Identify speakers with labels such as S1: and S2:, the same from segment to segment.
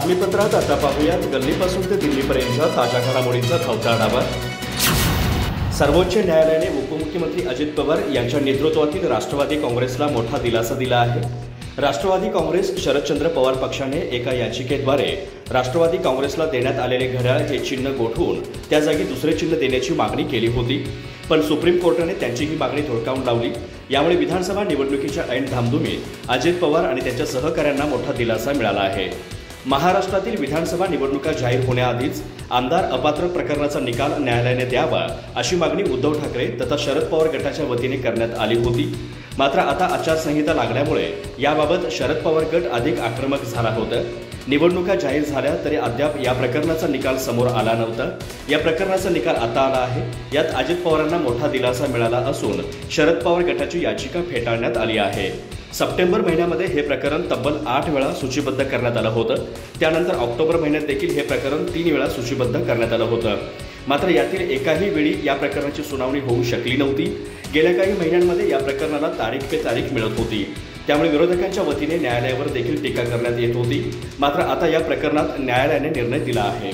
S1: बातमीपत्रात आता पाहूयात गल्लीपासून ते दिल्लीपर्यंतच्या ताज्या घडामोडींचा धावता आढावा। सर्वोच्च न्यायालयाने उपमुख्यमंत्री अजित पवार यांच्या नेतृत्वातील राष्ट्रवादी काँग्रेसला मोठा दिलासा दिला आहे। राष्ट्रवादी काँग्रेस शरदचंद्र पवार पक्षाने एका याचिकेद्वारे राष्ट्रवादी काँग्रेसला देण्यात आलेले घड्याळ हे चिन्ह गोठवून त्या जागी दुसरे चिन्ह देण्याची मागणी केली होती, पण सुप्रीम कोर्टाने त्यांची ही मागणी धुडकावून लावली। यामुळे विधानसभा निवडणुकीच्या ऐन धामधुमीत अजित पवार आणि त्यांच्या सहकाऱ्यांना मोठा दिलासा मिळाला आहे। महाराष्ट्रातील विधानसभा निवडणुका जाहीर होण्याआधीच आमदार अपात्र प्रकरणाचा निकाल न्यायालयाने द्यावा अशी मागणी उद्धव ठाकरे तथा शरद पवार गटाच्या वतीने करण्यात आली होती। मात्र आता आचारसंहिता लागल्यामुळे याबाबत शरद पवार गट अधिक आक्रमक झाला होता। निवडणुका जाहीर झाल्या तरी अद्याप या प्रकरणाचा निकाल समोर आला नव्हता। या प्रकरणाचा निकाल आता आला आहे। यात अजित पवारांना मोठा दिलासा मिळाला असून शरद पवार गटाची याचिका फेटाळण्यात आली आहे। सप्टेंबर महिन्यामध्ये हे प्रकरण तब्बल 8 वेळा सूचीबद्ध करण्यात आलं होतं। त्यानंतर ऑक्टोबर महिन्यात देखील हे प्रकरण 3 वेळा सूचीबद्ध करण्यात आलं होतं। मात्र यातील एकाही वेळी या प्रकरणाची सुनावणी होऊ शकली नव्हती। गेल्या काही महिन्यांमध्ये या प्रकरणाला तारीख पे तारीख मिळत होती, त्यामुळे विरोधकांच्या वतीने न्यायालयावर देखील टीका करण्यात येत होती। मात्र आता या प्रकरणात न्यायालयाने निर्णय दिला आहे।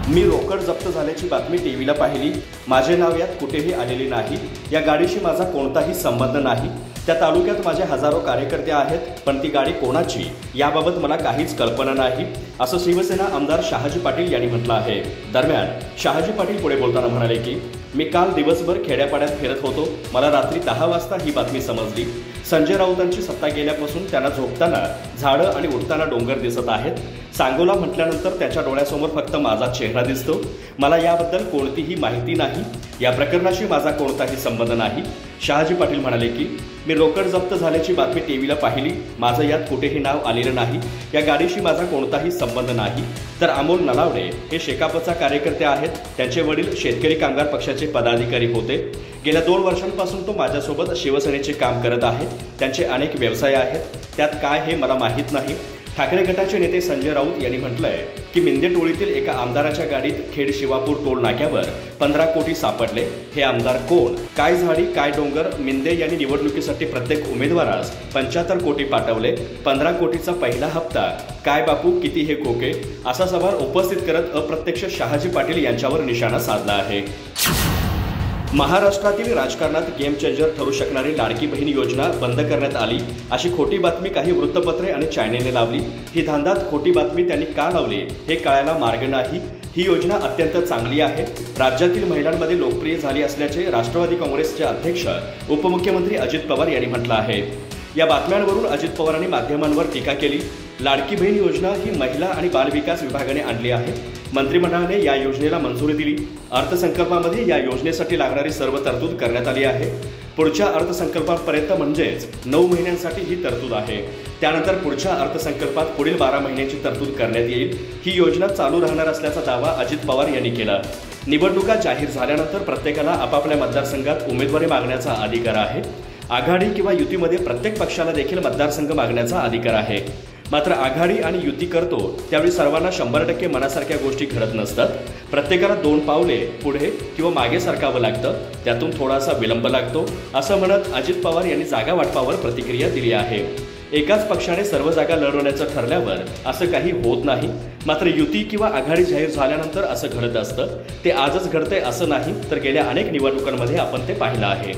S1: मी रोकड जप्त झाल्याची बातमी टीव्हीला पाहिली, माझे नाव यात कुठेही आलेले नाही। या गाडीशी माझा कोणताही संबंध नाही। त्या तालुक्यात माझे हजारो कार्यकर्ते आहेत, पण ती गाडी कोणाची याबाबत मला काहीच कल्पना नाही, असं शिवसेना आमदार शहाजी पाटील यांनी म्हटलं आहे। दरम्यान शहाजी पाटील पुढे बोलताना म्हणाले की मी काल दिवसभर खेड्यापाड्यात फिरत होतो। मला रात्री 10 वाजता ही बातमी समजली। संजय राऊतांची सत्ता गेल्यापासून त्यांना झोपताना झाडं आणि उठताना डोंगर दिसत आहेत। सांगोला म्हटल्यानंतर त्याच्या डोळ्यासमोर फक्त माझा चेहरा दिसतो। मला याबद्दल कोणतीही माहिती नाही। या प्रकरणाशी माझा कोणताही संबंध नाही। शहाजी पाटील म्हणाले की मी रोकड जप्त झाल्याची बातमी टीव्हीला पाहिली, माझं यात कुठेही नाव आलेलं नाही। या गाडीशी माझा कोणताही संबंध नाही। तर अमोल नलावडे हे शेकापचा कार्यकर्ते आहेत। त्यांचे वडील शेतकरी कामगार पक्षाचे पदाधिकारी होते। गेल्या 2 वर्षांपासून तो माझ्यासोबत शिवसेनेचे काम करत आहे। त्यांचे अनेक व्यवसाय आहेत, त्यात काय हे मला माहीत नाही। ठाकरे गटाचे नेते संजय राऊत यांनी म्हटलंय की मिंदे टोळीतील एका आमदाराच्या गाडीत खेड शिवापूर टोल नाक्यावर 15 कोटी सापडले। हे आमदार कोण, काय झाडी काय डोंगर? मिंदे यांनी निवडणुकीसाठी प्रत्येक उमेदवारास 75 कोटी पाठवले। 15 कोटीचा पहिला हप्ता काय बापू, किती हे खोके, असा सवाल उपस्थित करत अप्रत्यक्ष शहाजी पाटील यांच्यावर निशाणा साधला आहे। महाराष्ट्रातील राजकारणात गेम चेंजर ठरू शकणारी लाडकी बहीण योजना बंद करण्यात आली अशी खोटी बातमी काही वृत्तपत्रे आणि चॅनेलने लावली। ही धांदात खोटी बातमी त्यांनी का लावली हे कळायला मार्ग नाही। ही योजना अत्यंत चांगली आहे, राज्यातील महिलांमध्ये लोकप्रिय झाली असल्याचे राष्ट्रवादी काँग्रेसचे अध्यक्ष उपमुख्यमंत्री अजित पवार यांनी म्हटलं आहे। या बातम्यांवरून अजित पवारांनी माध्यमांवर टीका केली। लाडकी बहीण योजना ही महिला आणि बालविकास विभागाने आणली आहे। मंत्रिमंडळाने या योजनेला मंजुरी दिली। अर्थसंकल्पामध्ये या योजनेसाठी लागणारी सर्व तरतूद करण्यात आली आहे। पुढच्या अर्थसंकल्पापर्यंत म्हणजेच 9 महिन्यांसाठी ही तरतूद आहे। त्यानंतर पुढच्या अर्थसंकल्पात पुढील 12 महिन्यांची तरतूद करण्यात येईल। ही योजना चालू राहणार असल्याचा दावा अजित पवार यांनी केला। निवडणुका जाहीर झाल्यानंतर प्रत्येकाला आपापल्या मतदारसंघात उमेदवारी मागण्याचा अधिकार आहे। आघाडी किंवा युतीमध्ये प्रत्येक पक्षाला देखील मतदारसंघ मागण्याचा अधिकार आहे। मात्र आघाडी आणि युती करतो त्यावेळी सर्वांना 100% मनासारख्या गोष्टी घडत नसतात। प्रत्येकाला 2 पावले पुढे किंवा मागे सरकावं लागतं, त्यातून थोडासा विलंब लागतो, असं म्हणत अजित पवार यांनी जागा वाटपावर प्रतिक्रिया दिली आहे। एकाच पक्षाने सर्व जागा लढवण्याचं ठरल्यावर असं काही होत नाही। मात्र युती किंवा आघाडी जाहीर झाल्यानंतर असं घडत असतं। ते आजच घडतंय असं नाही, तर गेल्या अनेक निवडणुकांमध्ये आपण ते पाहिलं आहे।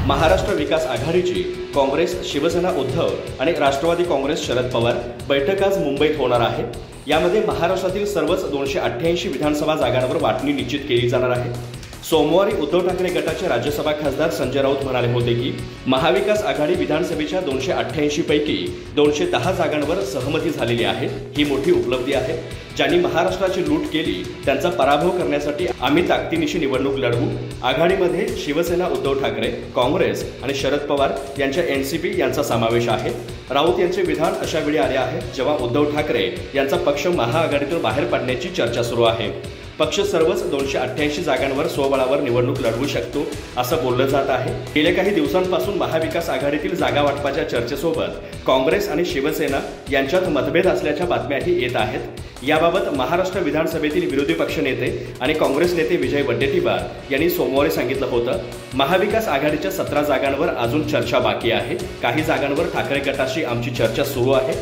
S1: महाराष्ट्र विकास आघाडीची काँग्रेस, शिवसेना उद्धव आणि राष्ट्रवादी काँग्रेस शरद पवार बैठक आज मुंबईत होणार आहे। यामध्ये महाराष्ट्रातील सर्वच 288 विधानसभा जागांवर वाटणी निश्चित केली जाणार आहे। सोमवारी उद्धव ठाकरे गटाचे राज्यसभा खासदार संजय राऊत म्हणाले होते की महाविकास आघाडी विधानसभेच्या 288 पैकी 210 जागांवर सहमती झालेली आहे। ही मोठी उपलब्धी आहे। ज्यांनी महाराष्ट्राची लूट केली त्यांचा पराभव करण्यासाठी आम्ही ताकदीनिशी निवडणूक लढवू। आघाडीमध्ये शिवसेना, उद्धव ठाकरे, काँग्रेस आणि शरद पवार यांच्या एनसीपी यांचा समावेश आहे। राऊत यांचे विधान अशा वेळी आले आहे जेव्हा उद्धव ठाकरे यांचा पक्ष महाआघाडीतून बाहेर पडण्याची चर्चा सुरू आहे। पक्ष सर्वच 288 जागांवर स्वबळावर निवडणूक लढवू शकतो असं बोललं जात आहे। गेल्या काही दिवसांपासून महाविकास आघाडीतील जागा वाटपाच्या चर्चेसोबत काँग्रेस आणि शिवसेना यांच्यात मतभेद असल्याच्या बातम्याही येत आहेत। याबाबत महाराष्ट्र विधानसभेतील विरोधी पक्षनेते आणि काँग्रेस नेते विजय वडेट्टीवार यांनी सोमवारी सांगितलं होतं, महाविकास आघाडीच्या 17 जागांवर अजून चर्चा बाकी आहे। काही जागांवर ठाकरे गटाशी आमची चर्चा सुरू आहे।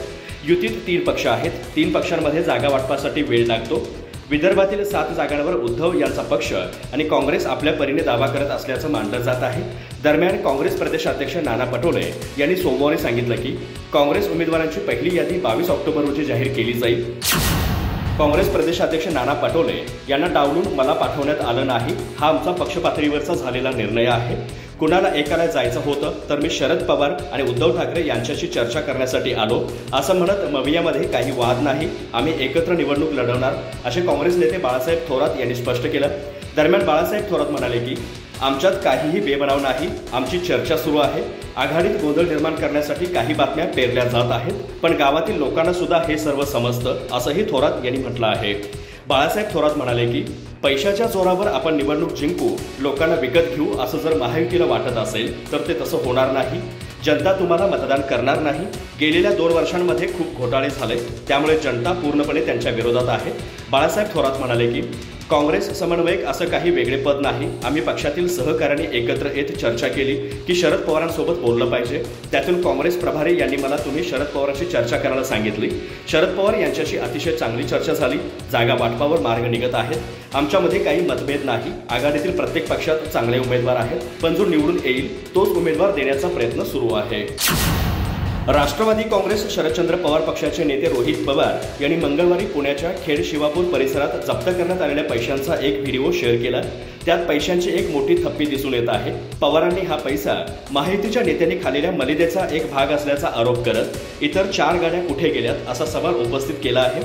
S1: युतीत 3 पक्ष आहेत. 3 पक्षांमध्ये जागा वाटपासाठी वेळ लागतो. विदर्भातील 7 जागांवर उद्धव यांचा पक्ष आणि काँग्रेस आपल्या परीने दावा करत असल्याचं मानलं जात आहे. दरम्यान काँग्रेस प्रदेशाध्यक्ष नाना पटोले यांनी सोमवारी सांगितलं की काँग्रेस उमेदवारांची पहिली यादी 22 ऑक्टोबर रोजी जाहीर केली जाईल. काँग्रेस प्रदेशाध्यक्ष नाना पटोले यांना डावलून मला पाठवण्यात आलं नाही. हा आमचा पक्षपातळीवरचा झालेला निर्णय आहे. कुणाला एकाला जायचं होतं तर मी शरद पवार आणि उद्धव ठाकरे यांच्याशी चर्चा करण्यासाठी आलो असं म्हणत मवियामध्ये काही वाद नाही. आम्ही एकत्र निवडणूक लढवणार असे काँग्रेस नेते बाळासाहेब थोरात यांनी स्पष्ट केलं. दरम्यान बाळासाहेब थोरात म्हणाले की आमच्यात काहीही बेबनाव नाही. आमची चर्चा सुरू आहे. आघाडीत गोंधळ निर्माण करण्यासाठी काही बातम्या पेरल्या जात आहेत, पण गावातील लोकांना सुद्धा हे सर्व समजतं असंही थोरात यांनी म्हटलं आहे. बाळासाहेब थोरात म्हणाले की पैशाच्या जोरावर आपण निवडणूक जिंकू, लोकांना विकत घेऊ असं जर महायुतीला वाटत असेल तर ते तसं होणार नाही. जनता तुम्हाला मतदान करणार नाही. गेलेल्या 2 वर्षांमध्ये खूप घोटाळे झाले, त्यामुळे जनता पूर्णपणे त्यांच्या विरोधात आहे. बाळासाहेब थोरात म्हणाले की काँग्रेस समन्वयक असं काही वेगळे पद नाही. आम्ही पक्षातील सहकार्याने एकत्र येत चर्चा केली की शरद पवारांसोबत बोललं पाहिजे. त्यातून काँग्रेस प्रभारी यांनी मला तुम्ही शरद पवारांशी चर्चा करायला सांगितली. शरद पवार यांच्याशी अतिशय चांगली चर्चा झाली. जागा वाटपावर मार्ग निघत आहेत. आमच्यामध्ये काही मतभेद नाही. आघाडीतील प्रत्येक पक्षात चांगले उमेदवार आहेत, पण जो निवडून येईल तोच उमेदवार देण्याचा प्रयत्न सुरू आहे. राष्ट्रवादी काँग्रेस शरदचंद्र पवार पक्षाचे नेते रोहित पवार यांनी मंगळवारी पुण्याच्या खेड शिवापूर परिसरात जप्त करण्यात आलेल्या पैशांचा एक व्हिडिओ शेअर केला. त्यात पैशांची एक मोठी थप्पी दिसून येत आहे. पवारांनी हा पैसा महायुतीच्या नेत्यांनी खाल्लेल्या मलिदेचा एक भाग असल्याचा आरोप करत इतर 4 गाड्या कुठे गेल्यात असा सवाल उपस्थित केला आहे.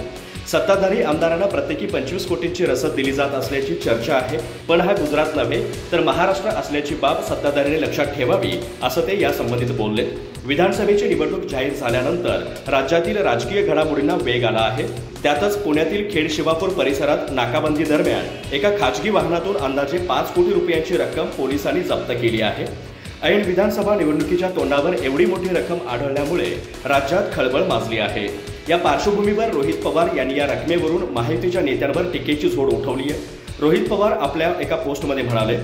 S1: सत्ताधारी आमदारांना प्रत्येकी 25 कोटींची रसद दिली जात असल्याची चर्चा आहे, पण हा गुजरात नव्हे तर महाराष्ट्र असल्याची बाब सत्ताधाऱ्यांनी लक्षात ठेवावी असं ते यासंबंधित बोलले. विधानसभेची निवडणूक जाहीर झाल्यानंतर राज्यातील राजकीय घडामोडींना वेग आला आहे. त्यातच पुण्यातील खेड शिवापूर परिसरात नाकाबंदी दरम्यान एका खाजगी वाहनातून अंदाजे 5 कोटी रुपयांची रक्कम पोलिसांनी जप्त केली आहे. ऐन विधानसभा निवडणुकीच्या तोंडावर एवढी मोठी रक्कम आढळल्यामुळे राज्यात खळबळ माजली आहे. या पार्श्वभूमीवर रोहित पवार यांनी या रकमेवरून महायुतीच्या नेत्यांवर टीकेची झोड उठवली आहे. रोहित पवार आपल्या एका पोस्टमध्ये म्हणाले,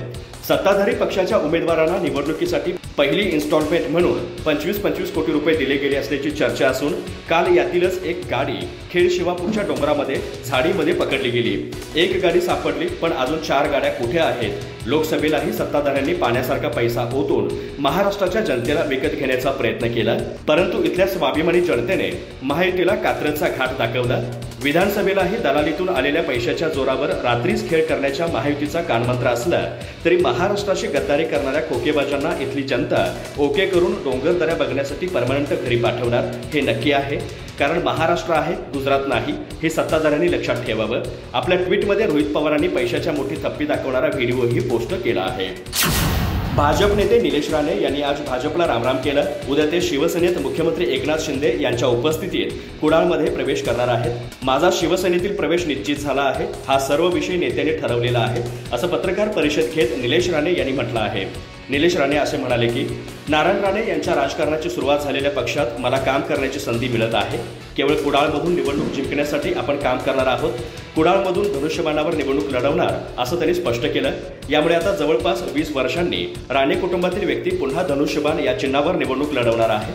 S1: सत्ताधारी पक्षाच्या उमेदवारांना निवडणुकीसाठी पहिली इन्स्टॉलमेंट म्हणून 25 कोटी रुपये दिले गेले असल्याची चर्चा असून काल यातीलच एक गाडी खेड शिवापूरच्या डोंगरामध्ये झाडीमध्ये पकडली गेली. एक गाडी सापडली, पण अजून 4 गाड्या कुठे आहेत? लोकसभेलाही सत्ताधाऱ्यांनी पाण्यासारखा पैसा ओतून महाराष्ट्राच्या जनतेला विकत घेण्याचा प्रयत्न केला, परंतु इथल्या स्वाभिमानी जनतेने महायुतीला कात्रजचा घाट दाखवला. विधानसभेलाही दलालीतून आलेल्या पैशाच्या जोरावर रात्रीच खेळ करण्याच्या महायुतीचा कानमंत्र असला तरी महाराष्ट्राशी गद्दारी करणाऱ्या खोकेबाजांना इथली जनता ओके करून डोंगर दऱ्या बघण्यासाठी परमनंट घरी पाठवणार हे नक्की आहे. कारण महाराष्ट्र आहे, गुजरात नाही, हे सत्ताधाऱ्यांनी लक्षात ठेवावं. आपल्या ट्विटमध्ये रोहित पवारांनी पैशाच्या मोठी थप्पी दाखवणारा व्हिडिओही पोस्ट केला आहे. भाजप नेते निलेश राणे यांनी आज भाजपला रामराम केलं. उद्या ते शिवसेनेत मुख्यमंत्री एकनाथ शिंदे यांच्या उपस्थितीत कुडाळमध्ये प्रवेश करणार आहेत. माझा शिवसेनेतील प्रवेश निश्चित झाला आहे. हा सर्व विषय नेत्यांनी ठरवलेला आहे असं पत्रकार परिषद घेत निलेश राणे यांनी म्हटलं आहे. निलेश राणे असे म्हणाले की नारायण राणे यांच्या राजकारणाची सुरुवात झालेल्या पक्षात मला काम करण्याची संधी मिळत आहे. केवळ कुडाळमधून निवडणूक जिंकण्यासाठी आपण काम करणार आहोत. कुडाळमधून धनुष्यबाणावर निवडणूक लढवणार असं त्यांनी स्पष्ट केलं. यामुळे आता जवळपास 20 वर्षांनी राणे कुटुंबातील व्यक्ती पुन्हा धनुष्यबाण या चिन्हावर निवडणूक लढवणार आहे.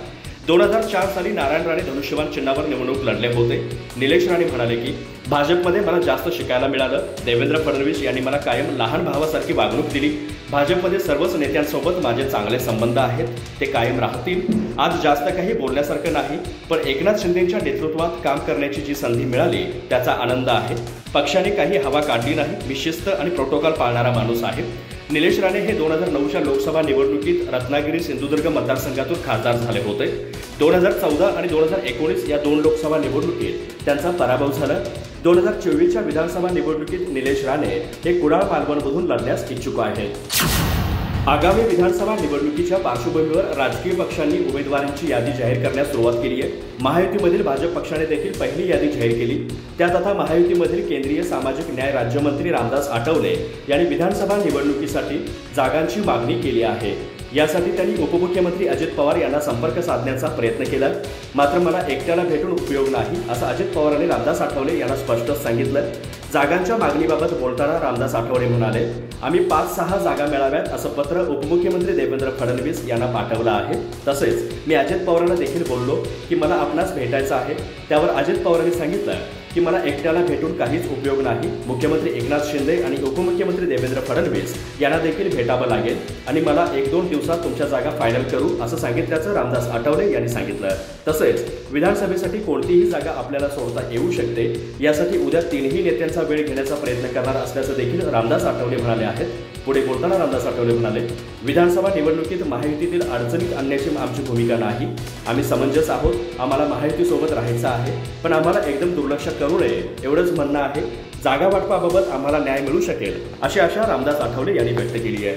S1: 2004 साली नारायण राणे धनुष्यबाण चिन्हावर निवडणूक लढले होते. निलेश राणे म्हणाले की भाजपमध्ये मला जास्त शिकायला मिळालं. देवेंद्र फडणवीस यांनी मला कायम लहान भावासारखी वागणूक दिली. भाजपमध्ये सर्वच नेत्यांसोबत माझे चांगले संबंध आहेत, ते कायम राहतील. आज जास्त काही बोलण्यासारखं नाही, पण एकनाथ शिंदेंच्या नेतृत्वात काम करण्याची जी संधी मिळाली त्याचा आनंद आहे. पक्षाने काही हवा काढली नाही. मी शिस्त आणि प्रोटोकॉल पाळणारा माणूस आहे. निलेश राणे हे 2009च्या लोकसभा निवडणुकीत रत्नागिरी सिंधुदुर्ग मतदारसंघातून खासदार झाले होते. 2014 आणि 2019 या 2 लोकसभा निवडणुकीत त्यांचा पराभव झाला. 2024च्या विधानसभा निवडणुकीत निलेश राणे हे कुडाळ मालवणमधून लढण्यास इच्छुक आहेत. आगामी विधानसभा निवडणुकीच्या पार्श्वभूमीवर राजकीय पक्षांनी उमेदवारांची यादी जाहीर करण्यास सुरुवात केली आहे. महायुतीमधील भाजप पक्षाने देखील पहिली यादी जाहीर केली. त्यात आता महायुतीमधील केंद्रीय सामाजिक न्याय राज्यमंत्री रामदास आठवले यांनी विधानसभा निवडणुकीसाठी जागांची मागणी केली आहे. यासाठी त्यांनी उपमुख्यमंत्री अजित पवार यांना संपर्क साधण्याचा प्रयत्न केला. मात्र मला एकट्याला भेटून उपयोग नाही असं अजित पवारांनी रामदास आठवले यांना स्पष्ट सांगितलं. जागांच्या मागणीबाबत बोलताना रामदास आठवले म्हणाले, आम्ही 5-6 जागा मिळाव्यात असं पत्र उपमुख्यमंत्री देवेंद्र फडणवीस यांना पाठवलं आहे. तसेच मी अजित पवारांना देखील बोललो की मला आपणास भेटायचं आहे. त्यावर अजित पवारांनी सांगितलं की मला एकट्याला भेटून काहीच उपयोग नाही. मुख्यमंत्री एकनाथ शिंदे आणि उपमुख्यमंत्री देवेंद्र फडणवीस यांना देखील भेटावं लागेल आणि मला 1-2 दिवसात तुमच्या जागा फायनल करू असं सांगितल्याचं रामदास आठवले यांनी सांगितलं. तसेच विधानसभेसाठी कोणतीही जागा आपल्याला सोडता येऊ शकते, यासाठी उद्या 3ही नेत्यांचा वेळ घेण्याचा प्रयत्न करणार असल्याचं देखील रामदास आठवले म्हणाले आहेत. पुढे बोलताना रामदास आठवले म्हणाले, विधानसभा निवडणुकीत महायुतीतील अडचणीत आणण्याची आमची भूमिका नाही. आम्ही समंजस आहोत. आम्हाला महायुतीसोबत राहायचं आहे, पण आम्हाला एकदम दुर्लक्ष करू नये एवढंच म्हणणं आहे. जागा वाटपाबाबत आम्हाला न्याय मिळू शकेल अशी आशा रामदास आठवले यांनी व्यक्त केली आहे.